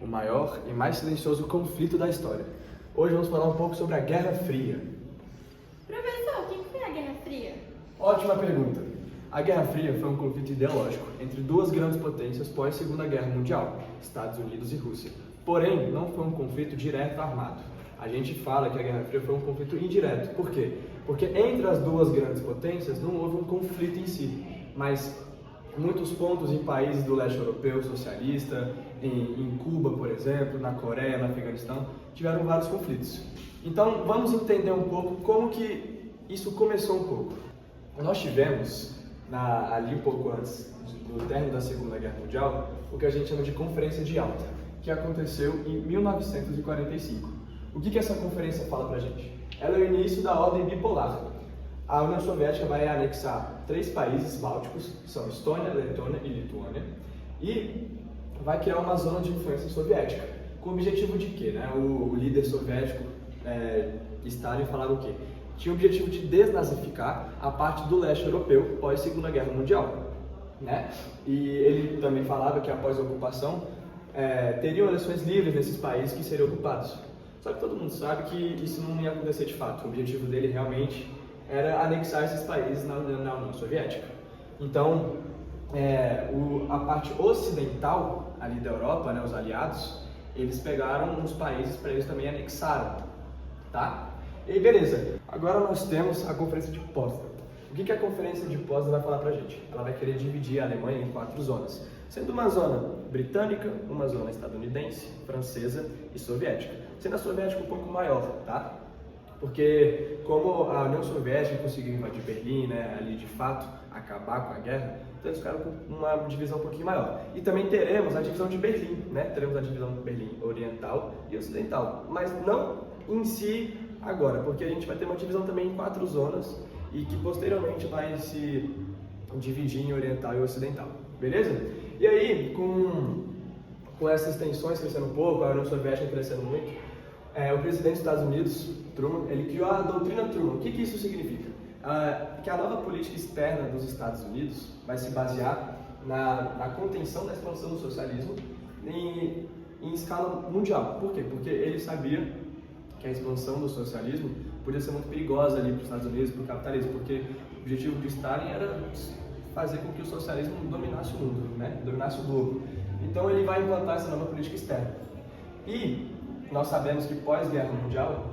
o maior e mais silencioso conflito da história. Hoje vamos falar um pouco sobre a Guerra Fria. Professor, o que foi a Guerra Fria? Ótima pergunta. A Guerra Fria foi um conflito ideológico entre duas grandes potências pós-Segunda Guerra Mundial, Estados Unidos e Rússia. Porém, não foi um conflito direto armado. A gente fala que a Guerra Fria foi um conflito indireto. Por quê? Porque entre as duas grandes potências não houve um conflito em si, mas muitos pontos em países do leste europeu socialista, em Cuba, por exemplo, na Coreia, no Afeganistão, tiveram vários conflitos. Então, vamos entender um pouco como que isso começou um pouco. Nós tivemos, ali um pouco antes do término da Segunda Guerra Mundial, o que a gente chama de Conferência de Yalta, que aconteceu em 1945. O que essa conferência fala pra gente? Ela é o início da ordem bipolar. A União Soviética vai anexar 3 países bálticos, que são Estônia, Letônia e Lituânia, e vai criar uma zona de influência soviética. Com o objetivo de quê? O líder soviético, Stalin, falava o quê? Tinha o objetivo de desnazificar a parte do leste europeu pós-Segunda Guerra Mundial. E ele também falava que após a ocupação, teriam eleições livres nesses países que seriam ocupados. Só que todo mundo sabe que isso não ia acontecer de fato. O objetivo dele realmente era anexar esses países na União Soviética. Então, a parte ocidental ali da Europa, os aliados, eles pegaram uns países para eles também anexaram, tá? E beleza, agora nós temos a Conferência de Potsdam. O que a Conferência de Potsdam vai falar pra gente? Ela vai querer dividir a Alemanha em 4 zonas, sendo uma zona britânica, uma zona estadunidense, francesa e soviética. Sendo a soviética um pouco maior, tá? Porque como a União Soviética conseguiu invadir Berlim, ali de fato acabar com a guerra, então eles ficaram com uma divisão um pouquinho maior. E também teremos a divisão de Berlim, Teremos a divisão de Berlim Oriental e Ocidental, mas não em si agora, porque a gente vai ter uma divisão também em 4 zonas e que posteriormente vai se dividir em Oriental e Ocidental, beleza? E aí, com essas tensões crescendo um pouco, a União Soviética crescendo muito, o presidente dos Estados Unidos, Truman, ele criou a doutrina Truman. O que isso significa? Que a nova política externa dos Estados Unidos vai se basear na contenção da expansão do socialismo em escala mundial. Por quê? Porque ele sabia que a expansão do socialismo podia ser muito perigosa ali para os Estados Unidos, para o capitalismo, porque o objetivo de Stalin era fazer com que o socialismo dominasse o mundo, dominasse o globo. Então ele vai implantar essa nova política externa. E nós sabemos que pós-guerra mundial,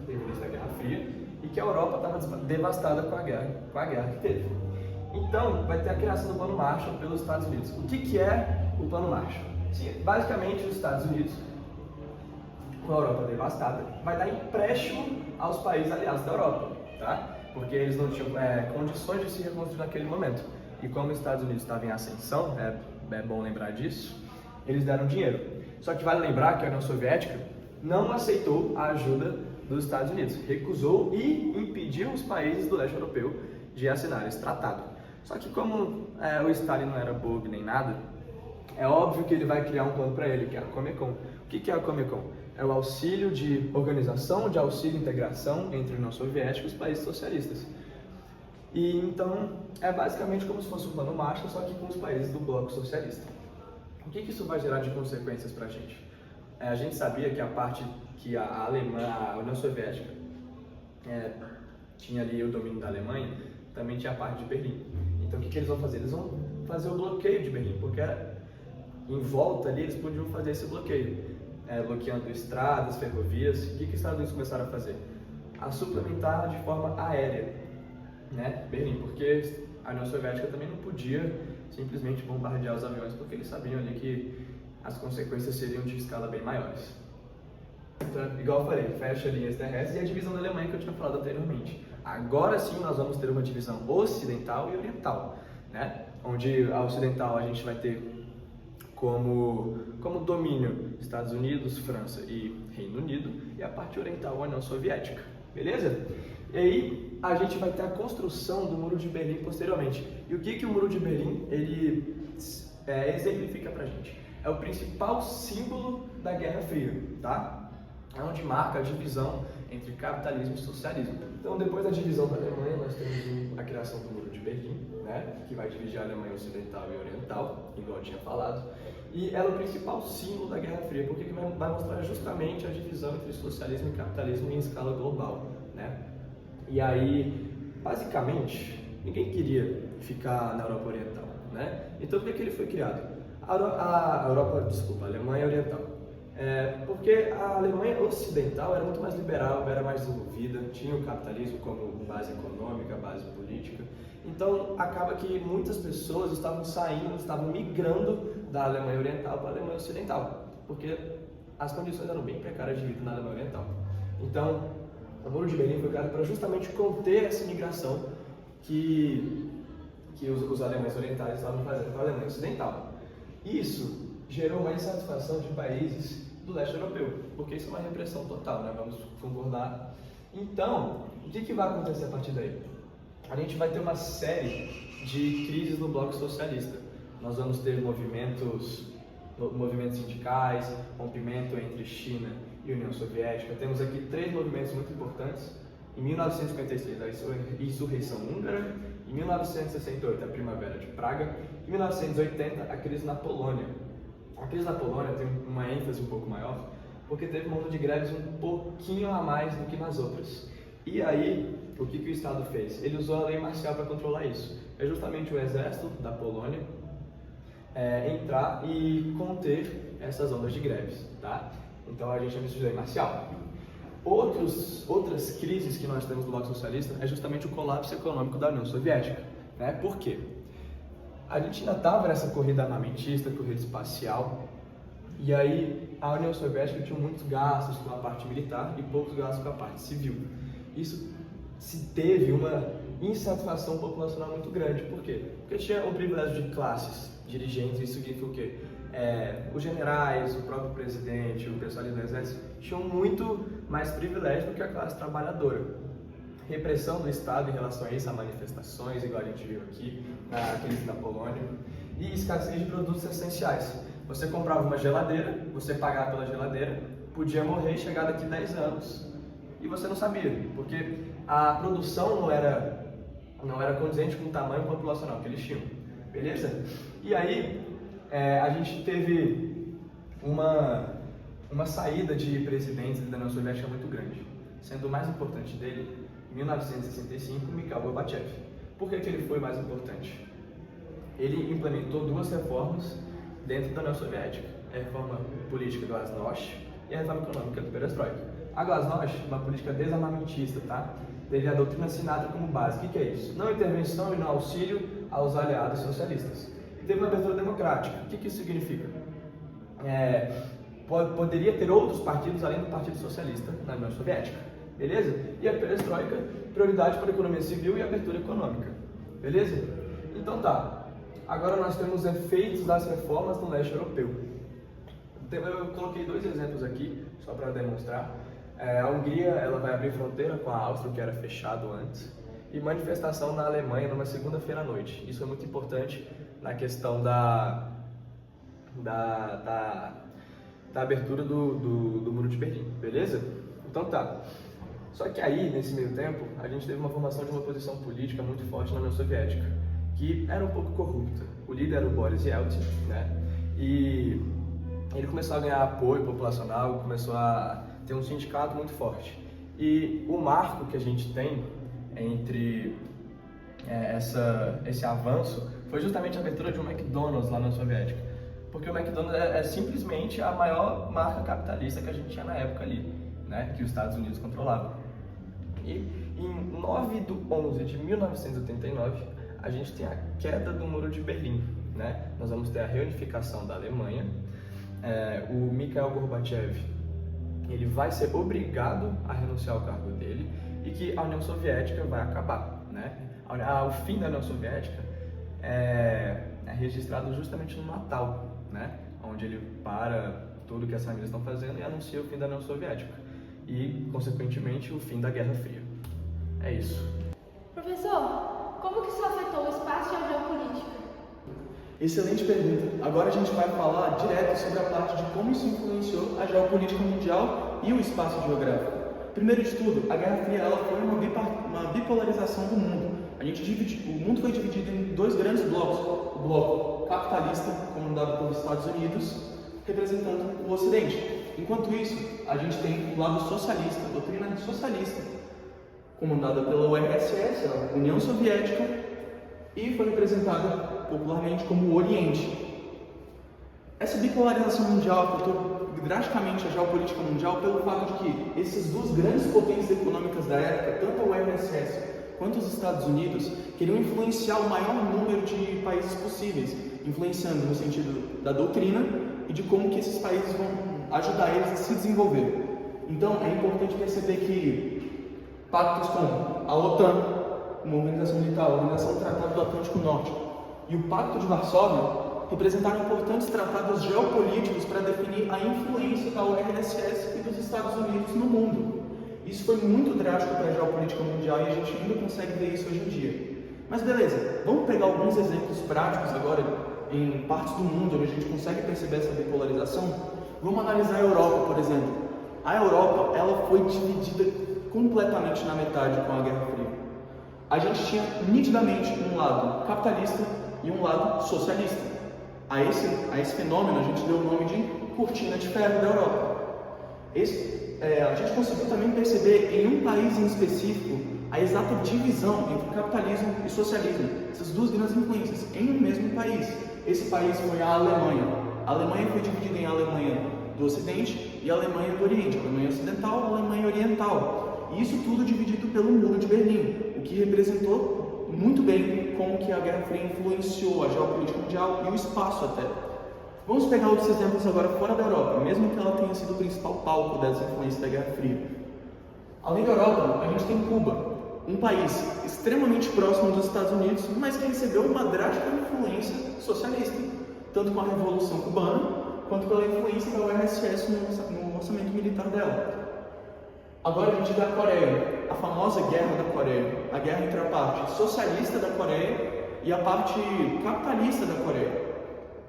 teve o início da Guerra Fria, e que a Europa estava devastada com a guerra que teve. Então, vai ter a criação do Plano Marshall pelos Estados Unidos. O que é o Plano Marshall? Sim, basicamente, os Estados Unidos, com a Europa devastada, vai dar empréstimo aos países aliados da Europa, tá? Porque eles não tinham condições de se reconstruir naquele momento. E como os Estados Unidos estavam em ascensão, é bom lembrar disso, eles deram dinheiro. Só que vale lembrar que a União Soviética não aceitou a ajuda dos Estados Unidos, recusou e impediu os países do leste europeu de assinar esse tratado. Só que como o Stalin não era bobo nem nada, é óbvio que ele vai criar um plano para ele, que é a Comecon. O que é a Comecon? É o auxílio de organização, de auxílio e integração entre a União Soviética e os países socialistas. E então, é basicamente como se fosse um plano Marshall, só que com os países do bloco socialista. O que isso vai gerar de consequências para a gente? A gente sabia que a parte que a União Soviética tinha ali o domínio da Alemanha, também tinha a parte de Berlim. Então o que eles vão fazer? Eles vão fazer o bloqueio de Berlim, porque em volta ali eles podiam fazer esse bloqueio, bloqueando estradas, ferrovias. O que os Estados Unidos começaram a fazer? A suplementar de forma aérea, Berlim, porque a União Soviética também não podia simplesmente bombardear os aviões, porque eles sabiam ali que as consequências seriam de escala bem maiores. Então, igual eu falei, fecha linhas terrestres e a divisão da Alemanha que eu tinha falado anteriormente. Agora sim nós vamos ter uma divisão ocidental e oriental, Onde a ocidental a gente vai ter como domínio Estados Unidos, França e Reino Unido, e a parte oriental a União Soviética, beleza? E aí a gente vai ter a construção do Muro de Berlim posteriormente. E o que o Muro de Berlim ele exemplifica pra gente? É o principal símbolo da Guerra Fria, tá? onde marca a divisão entre capitalismo e socialismo. Então, depois da divisão da Alemanha, nós temos a criação do Muro de Berlim, né, que vai dividir a Alemanha Ocidental e Oriental, igual eu tinha falado, e ela é o principal símbolo da Guerra Fria, porque vai mostrar justamente a divisão entre socialismo e capitalismo em escala global, né? E aí, basicamente, ninguém queria ficar na Europa Oriental, né? Então, por que ele foi criado? A Alemanha Oriental. Porque a Alemanha Ocidental era muito mais liberal, era mais desenvolvida, tinha o capitalismo como base econômica, base política. Então, acaba que muitas pessoas estavam migrando da Alemanha Oriental para a Alemanha Ocidental, porque as condições eram bem precárias de vida na Alemanha Oriental. Então, o Muro de Berlim foi criado para justamente conter essa migração que os alemães orientais estavam fazendo para a Alemanha Ocidental. Isso gerou uma insatisfação de países do leste europeu, porque isso é uma repressão total, né? Vamos concordar. Então, o que vai acontecer a partir daí? A gente vai ter uma série de crises no bloco socialista. Nós vamos ter movimentos sindicais, rompimento entre China e União Soviética. Temos aqui 3 movimentos muito importantes. Em 1956, a insurreição húngara. Em 1968, a Primavera de Praga. Em 1980, a crise na Polônia. A crise na Polônia tem uma ênfase um pouco maior, porque teve um número de greves um pouquinho a mais do que nas outras. E aí, o que o Estado fez? Ele usou a lei marcial para controlar isso. É justamente o exército da Polônia entrar e conter essas ondas de greves, tá? Então a gente chama isso de lei marcial. Outras crises que nós temos do bloco socialista é justamente o colapso econômico da União Soviética, né? Por quê? A gente ainda estava nessa corrida armamentista, corrida espacial, e aí a União Soviética tinha muitos gastos com a parte militar e poucos gastos com a parte civil. Isso se teve uma insatisfação populacional muito grande. Por quê? Porque tinha o privilégio de classes dirigentes. Isso significa o quê? Os generais, o próprio presidente, o pessoal ali do exército tinham muito mais privilégio do que a classe trabalhadora. Repressão do Estado em relação a isso, a manifestações, igual a gente viu aqui na crise da Polônia, e escassez de produtos essenciais. Você comprava uma geladeira, você pagava pela geladeira, podia morrer e chegar daqui 10 anos, e você não sabia, porque a produção não era condizente com o tamanho populacional que eles tinham, beleza? E aí, a gente teve uma saída de presidentes da União Soviética muito grande, sendo o mais importante dele, em 1965, Mikhail Gorbachev. Por que ele foi mais importante? Ele implementou 2 reformas dentro da União Soviética, a reforma política Glasnost e a reforma econômica do Perestroika. A Glasnost é uma política desarmamentista, tá? Teve a doutrina Sinatra como base. O que é isso? Não intervenção e não auxílio aos aliados socialistas. Teve uma abertura democrática. O que isso significa? Poderia ter outros partidos além do Partido Socialista na União Soviética. Beleza? E a perestroika, prioridade para a economia civil e abertura econômica. Beleza? Então tá. Agora nós temos efeitos das reformas no leste europeu. Eu coloquei 2 exemplos aqui, só para demonstrar. A Hungria ela vai abrir fronteira com a Áustria, que era fechado antes. E manifestação na Alemanha numa segunda-feira à noite. Isso é muito importante na questão da abertura do Muro de Berlim. Beleza? Então tá. Só que aí, nesse meio tempo, a gente teve uma formação de uma posição política muito forte na União Soviética, que era um pouco corrupta. O líder era o Boris Yeltsin, né? E ele começou a ganhar apoio populacional, começou a ter um sindicato muito forte. E o marco que a gente tem entre esse avanço foi justamente a abertura de um McDonald's lá na União Soviética. Porque o McDonald's é simplesmente a maior marca capitalista que a gente tinha na época ali, né? Que os Estados Unidos controlavam. E em 9 de 11 de 1989, a gente tem a queda do Muro de Berlim, né? Nós vamos ter a reunificação da Alemanha. O Mikhail Gorbachev, ele vai ser obrigado a renunciar ao cargo dele e que a União Soviética vai acabar, né? O fim da União Soviética é registrado justamente no Natal, né? Onde ele para tudo que as famílias estão fazendo e anuncia o fim da União Soviética. E, consequentemente, o fim da Guerra Fria. É isso. Professor, como que isso afetou o espaço e a geopolítica? Excelente pergunta. Agora a gente vai falar direto sobre a parte de como isso influenciou a geopolítica mundial e o espaço geográfico. Primeiro de tudo, a Guerra Fria ela foi uma bipolarização do mundo. O mundo foi dividido em dois grandes blocos. O bloco capitalista, comandado pelos Estados Unidos, representando o Ocidente. Enquanto isso, a gente tem o lado socialista, a doutrina socialista, comandada pela URSS, a União Soviética, e foi representada popularmente como o Oriente. Essa bipolarização mundial afetou drasticamente a geopolítica mundial pelo fato de que essas duas grandes potências econômicas da época, tanto a URSS quanto os Estados Unidos, queriam influenciar o maior número de países possíveis, influenciando no sentido da doutrina e de como que esses países vão ajudar eles a se desenvolver. Então, é importante perceber que pactos como a OTAN, uma organização militar, a Organização do Tratado do Atlântico Norte, e o Pacto de Varsóvia representaram importantes tratados geopolíticos para definir a influência da URSS e dos Estados Unidos no mundo. Isso foi muito drástico para a geopolítica mundial e a gente ainda consegue ver isso hoje em dia. Mas beleza, vamos pegar alguns exemplos práticos agora em partes do mundo onde a gente consegue perceber essa bipolarização. Vamos analisar a Europa, por exemplo. A Europa ela foi dividida completamente na metade com a Guerra Fria. A gente tinha nitidamente um lado capitalista e um lado socialista. A esse fenômeno a gente deu o nome de cortina de ferro da Europa. A gente conseguiu também perceber em um país em específico a exata divisão entre capitalismo e socialismo, essas duas grandes influências em um mesmo país. Esse país foi a Alemanha. A Alemanha foi dividida em Alemanha do Ocidente e a Alemanha do Oriente, a Alemanha Ocidental e a Alemanha Oriental. E isso tudo dividido pelo Muro de Berlim, o que representou muito bem como que a Guerra Fria influenciou a geopolítica mundial e o espaço até. Vamos pegar outros exemplos agora fora da Europa, mesmo que ela tenha sido o principal palco dessa influência da Guerra Fria. Além da Europa, a gente tem Cuba, um país extremamente próximo dos Estados Unidos, mas que recebeu uma drástica influência socialista, tanto com a Revolução Cubana, quanto pela influência da URSS no orçamento militar dela. Agora a gente vê a Coreia, a famosa Guerra da Coreia, a guerra entre a parte socialista da Coreia e a parte capitalista da Coreia.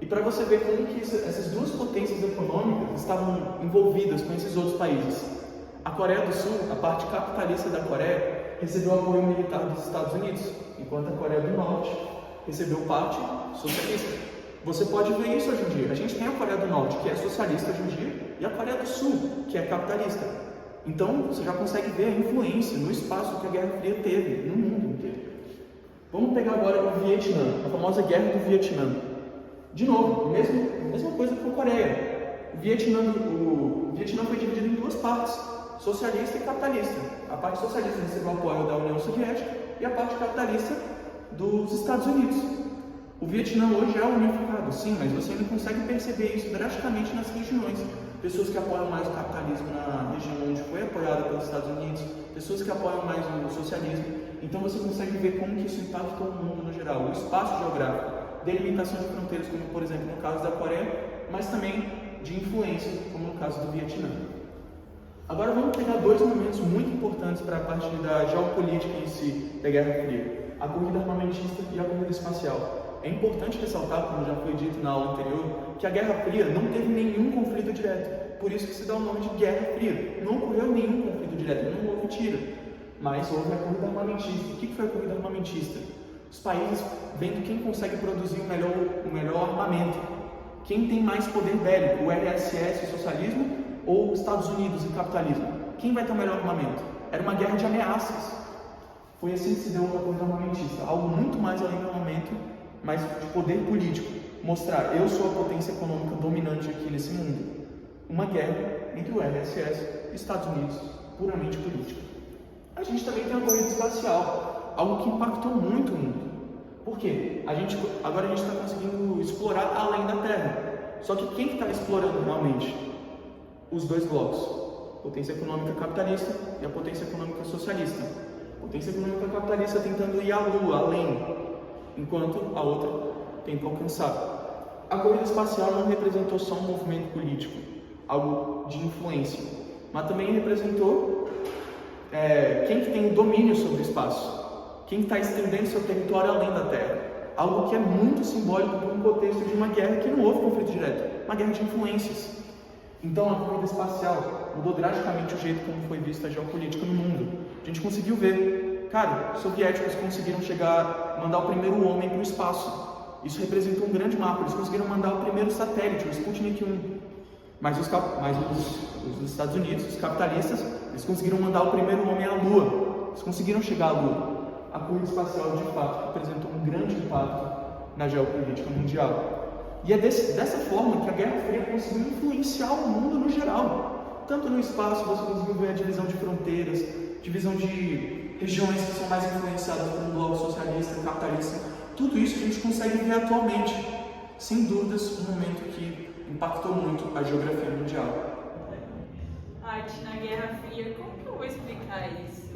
E para você ver como que essas duas potências econômicas estavam envolvidas com esses outros países. A Coreia do Sul, a parte capitalista da Coreia, recebeu apoio militar dos Estados Unidos, enquanto a Coreia do Norte recebeu parte socialista. Você pode ver isso hoje em dia. A gente tem a Coreia do Norte, que é socialista hoje em dia, e a Coreia do Sul, que é capitalista. Então, você já consegue ver a influência no espaço que a Guerra Fria teve no mundo inteiro. Vamos pegar agora o Vietnã, a famosa Guerra do Vietnã. De novo, mesma coisa com a Coreia. O Vietnã foi dividido em duas partes, socialista e capitalista. A parte socialista recebeu apoio da União Soviética e a parte capitalista dos Estados Unidos. O Vietnã hoje é unificado, sim, mas você ainda consegue perceber isso drasticamente nas regiões. Pessoas que apoiam mais o capitalismo na região onde foi apoiada pelos Estados Unidos, pessoas que apoiam mais o socialismo. Então você consegue ver como que isso impactou o mundo no geral, o espaço geográfico, delimitação de fronteiras, como por exemplo no caso da Coreia, mas também de influência, como no caso do Vietnã. Agora vamos pegar dois momentos muito importantes para a parte da geopolítica em si da Guerra Fria: a corrida armamentista e a corrida espacial. É importante ressaltar, como já foi dito na aula anterior, que a Guerra Fria não teve nenhum conflito direto, por isso que se dá o nome de Guerra Fria. Não ocorreu nenhum conflito direto, não houve tiro, mas houve a corrida armamentista. O que foi a corrida armamentista? Os países vendo quem consegue produzir o melhor armamento, quem tem mais poder bélico, o URSS, o socialismo, ou os Estados Unidos, o capitalismo. Quem vai ter o melhor armamento? Era uma guerra de ameaças. Foi assim que se deu a corrida armamentista, algo muito mais além do armamento, mas de poder político, mostrar: eu sou a potência econômica dominante aqui nesse mundo. Uma guerra entre o URSS e Estados Unidos, puramente política. A gente também tem a corrida espacial, algo que impactou muito o mundo. Por quê? Agora a gente está conseguindo explorar além da Terra. Só que quem está explorando realmente? Os dois blocos, potência econômica capitalista e a potência econômica socialista. A potência econômica capitalista tentando ir à Lua, além, enquanto a outra tenta alcançar. A corrida espacial não representou só um movimento político, algo de influência, mas também representou quem que tem o domínio sobre o espaço, quem está estendendo seu território além da Terra. algo que é muito simbólico para um contexto de uma guerra que não houve conflito direto, uma guerra de influências. Então a corrida espacial mudou drasticamente o jeito como foi vista a geopolítica no mundo. A gente conseguiu ver, cara, os soviéticos conseguiram mandar o primeiro homem para o espaço. Isso representou um grande marco. Eles conseguiram mandar o primeiro satélite, o Sputnik 1. Mas os Estados Unidos, os capitalistas, eles conseguiram mandar o primeiro homem à Lua. Eles conseguiram chegar à Lua. A corrida espacial, de fato, representou um grande impacto na geopolítica mundial. E é dessa forma que a Guerra Fria conseguiu influenciar o mundo no geral. Tanto no espaço, você conseguiu ver a divisão de fronteiras, divisão de regiões que são mais influenciadas pelo bloco socialista, capitalista. Tudo isso que a gente consegue ver atualmente. Sem dúvidas, um momento que impactou muito a geografia mundial. Arte na Guerra Fria, como que eu vou explicar isso?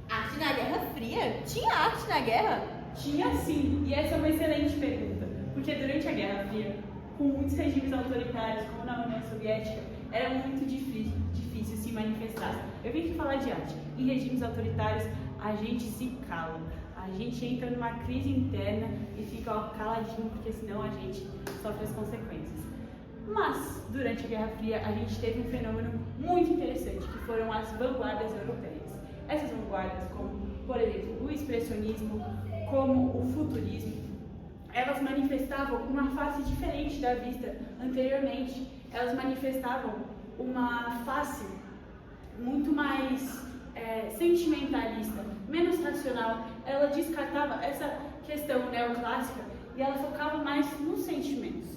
Arte na Guerra Fria? Tinha arte na guerra? Tinha sim, e essa é uma excelente pergunta, porque durante a Guerra Fria, com muitos regimes autoritários, como na União Soviética, era muito difícil se manifestar. Eu vim aqui falar de arte. Em regimes autoritários, a gente se cala. A gente entra numa crise interna e fica caladinho, porque senão a gente sofre as consequências. Mas, durante a Guerra Fria, a gente teve um fenômeno muito interessante, que foram as vanguardas europeias. Essas vanguardas, como, por exemplo, o expressionismo, como o futurismo, elas manifestavam uma face diferente da vista anteriormente. Elas manifestavam uma face muito mais sentimentalista, menos racional. Ela descartava essa questão neoclássica e ela focava mais nos sentimentos.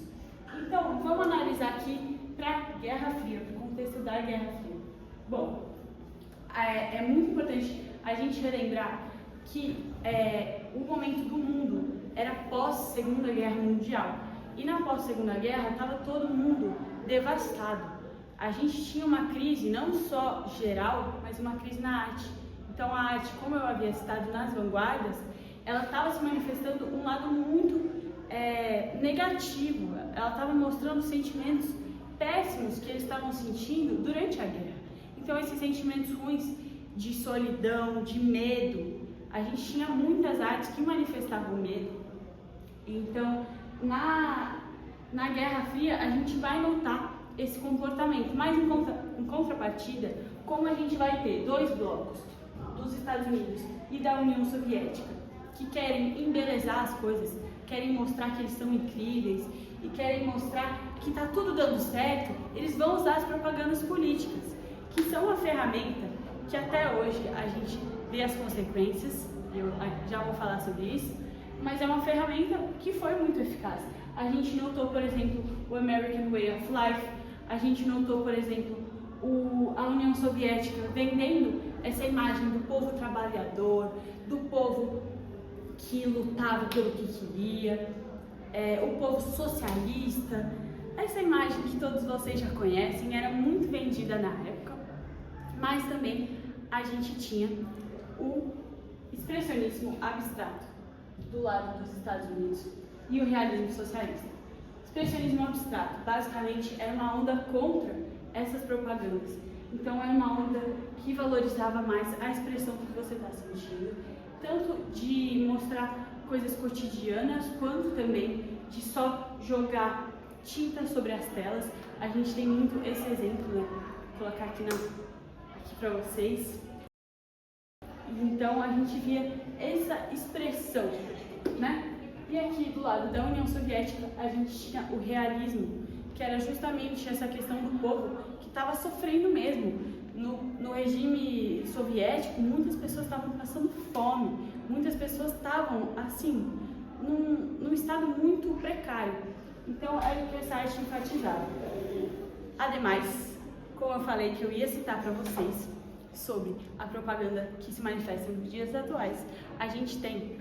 Então, vamos analisar aqui para a Guerra Fria, para o contexto da Guerra Fria. Bom, é muito importante a gente relembrar que o momento do mundo era pós-Segunda Guerra Mundial. E na pós-Segunda Guerra estava todo mundo devastado. A gente tinha uma crise não só geral, mas uma crise na arte. Então a arte, como eu havia citado nas vanguardas, ela estava se manifestando um lado muito negativo. Ela estava mostrando sentimentos péssimos que eles estavam sentindo durante a guerra. Então esses sentimentos ruins de solidão, de medo, a gente tinha muitas artes que manifestavam medo. Então na Guerra Fria a gente vai notar esse comportamento, mas em contrapartida, como a gente vai ter dois blocos, dos Estados Unidos e da União Soviética, que querem embelezar as coisas, querem mostrar que eles são incríveis e querem mostrar que está tudo dando certo, eles vão usar as propagandas políticas, que são uma ferramenta que até hoje a gente vê as consequências, eu já vou falar sobre isso, mas é uma ferramenta que foi muito eficaz. A gente notou, por exemplo, o American Way of Life, a gente notou, por exemplo, a União Soviética vendendo essa imagem do povo trabalhador, do povo que lutava pelo que queria, o povo socialista. Essa imagem que todos vocês já conhecem era muito vendida na época, mas também a gente tinha o expressionismo abstrato do lado dos Estados Unidos e o realismo socialista. Expressionismo abstrato, basicamente, era uma onda contra essas propagandas. Então, era uma onda que valorizava mais a expressão que você está sentindo, tanto de mostrar coisas cotidianas, quanto também de só jogar tinta sobre as telas. A gente tem muito esse exemplo, né? Vou colocar aqui para vocês. Então, a gente via essa expressão, né? E aqui do lado da União Soviética a gente tinha o realismo, que era justamente essa questão do povo que estava sofrendo mesmo. No regime soviético, muitas pessoas estavam passando fome, muitas pessoas estavam, assim, num estado muito precário. Então era o que essa arte enfatizava. Ademais, como eu falei que eu ia citar para vocês sobre a propaganda que se manifesta nos dias atuais, a gente tem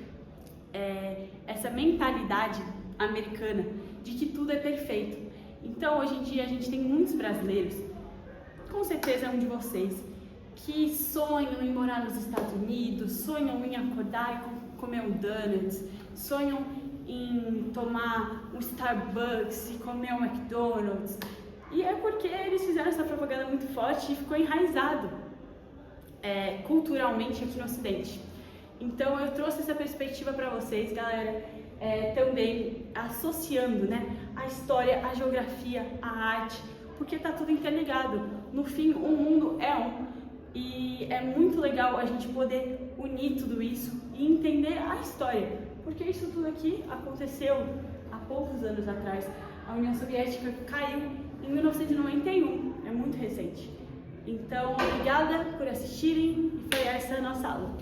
essa mentalidade americana de que tudo é perfeito. Então, hoje em dia, a gente tem muitos brasileiros, com certeza é um de vocês, que sonham em morar nos Estados Unidos, sonham em acordar e comer um donuts, sonham em tomar um Starbucks e comer um McDonald's. E é porque eles fizeram essa propaganda muito forte e ficou enraizado culturalmente aqui no Ocidente. Então eu trouxe essa perspectiva para vocês, galera, também associando, né, a história, a geografia, a arte, porque tá tudo interligado. No fim, o mundo é um. E é muito legal a gente poder unir tudo isso e entender a história, porque isso tudo aqui aconteceu há poucos anos atrás. A União Soviética caiu em 1991, é muito recente. Então, obrigada por assistirem e foi essa a nossa aula.